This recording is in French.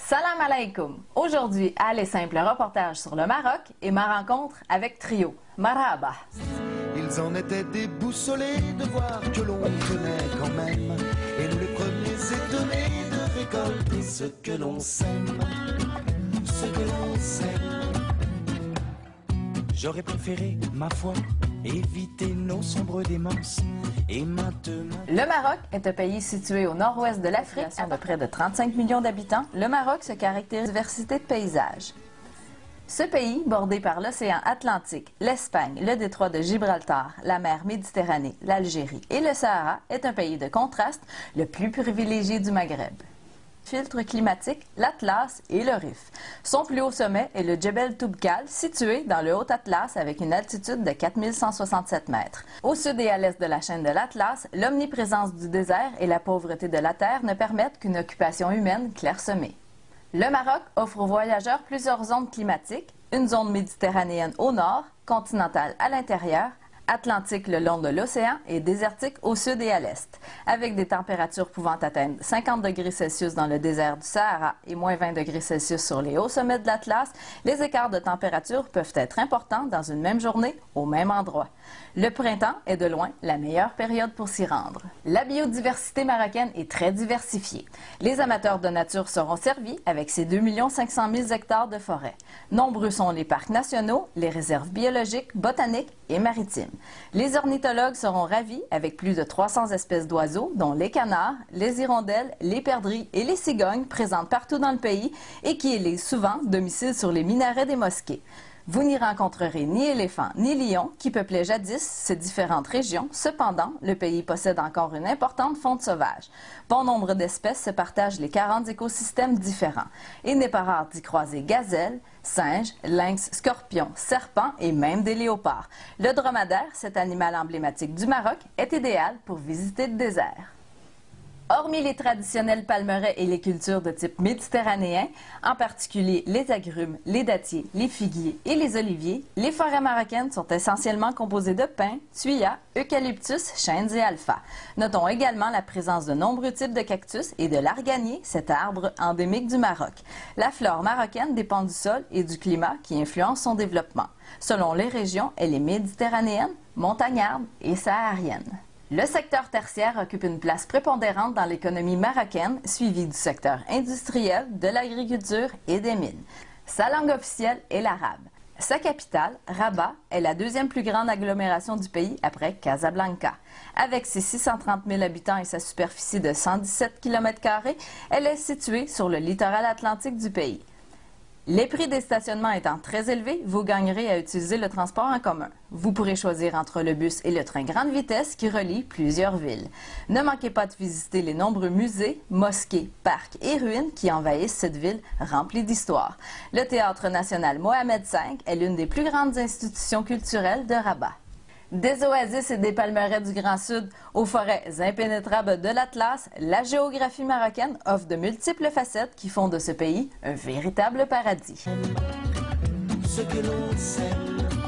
Salam alaikum! Aujourd'hui, allez simple reportage sur le Maroc et ma rencontre avec Trio. Marhaba! Ils en étaient déboussolés de voir que l'on tenait quand même. Et nous les premiers étonnés de récolter ce que l'on sème. Ce que l'on sème. J'aurais préféré, ma foi, éviter nos sombres démences. Et maintenant... Le Maroc est un pays situé au nord-ouest de l'Afrique, de près de 35 millions d'habitants. Le Maroc se caractérise par une diversité de paysages. Ce pays, bordé par l'océan Atlantique, l'Espagne, le détroit de Gibraltar, la mer Méditerranée, l'Algérie et le Sahara, est un pays de contraste, le plus privilégié du Maghreb. Filtre climatique, l'Atlas et le Rif. Son plus haut sommet est le Djebel Toubkal, situé dans le Haut-Atlas avec une altitude de 4167 mètres. Au sud et à l'est de la chaîne de l'Atlas, l'omniprésence du désert et la pauvreté de la terre ne permettent qu'une occupation humaine clairsemée. Le Maroc offre aux voyageurs plusieurs zones climatiques, une zone méditerranéenne au nord, continentale à l'intérieur, Atlantique le long de l'océan et désertique au sud et à l'est, avec des températures pouvant atteindre 50 degrés Celsius dans le désert du Sahara et moins 20 degrés Celsius sur les hauts sommets de l'Atlas, les écarts de température peuvent être importants dans une même journée au même endroit. Le printemps est de loin la meilleure période pour s'y rendre. La biodiversité marocaine est très diversifiée. Les amateurs de nature seront servis avec ses 2 500 000 hectares de forêt. Nombreux sont les parcs nationaux, les réserves biologiques, botaniques et maritimes. Les ornithologues seront ravis avec plus de 300 espèces d'oiseaux, dont les canards, les hirondelles, les perdrix et les cigognes présentes partout dans le pays et qui élisent souvent domicile sur les minarets des mosquées. Vous n'y rencontrerez ni éléphants ni lions qui peuplaient jadis ces différentes régions. Cependant, le pays possède encore une importante faune sauvage. Bon nombre d'espèces se partagent les 40 écosystèmes différents. Il n'est pas rare d'y croiser gazelles, singes, lynx, scorpions, serpents et même des léopards. Le dromadaire, cet animal emblématique du Maroc, est idéal pour visiter le désert. Hormis les traditionnels palmeraies et les cultures de type méditerranéen, en particulier les agrumes, les dattiers, les figuiers et les oliviers, les forêts marocaines sont essentiellement composées de pins, tuyas, eucalyptus, chênes et alpha. Notons également la présence de nombreux types de cactus et de l'arganier, cet arbre endémique du Maroc. La flore marocaine dépend du sol et du climat qui influencent son développement. Selon les régions, elle est méditerranéenne, montagnarde et saharienne. Le secteur tertiaire occupe une place prépondérante dans l'économie marocaine, suivi du secteur industriel, de l'agriculture et des mines. Sa langue officielle est l'arabe. Sa capitale, Rabat, est la deuxième plus grande agglomération du pays après Casablanca. Avec ses 630 000 habitants et sa superficie de 117 km², elle est située sur le littoral atlantique du pays. Les prix des stationnements étant très élevés, vous gagnerez à utiliser le transport en commun. Vous pourrez choisir entre le bus et le train grande vitesse qui relie plusieurs villes. Ne manquez pas de visiter les nombreux musées, mosquées, parcs et ruines qui envahissent cette ville remplie d'histoire. Le Théâtre national Mohamed V est l'une des plus grandes institutions culturelles de Rabat. Des oasis et des palmeraies du Grand Sud aux forêts impénétrables de l'Atlas, la géographie marocaine offre de multiples facettes qui font de ce pays un véritable paradis. Ce que l'on sème.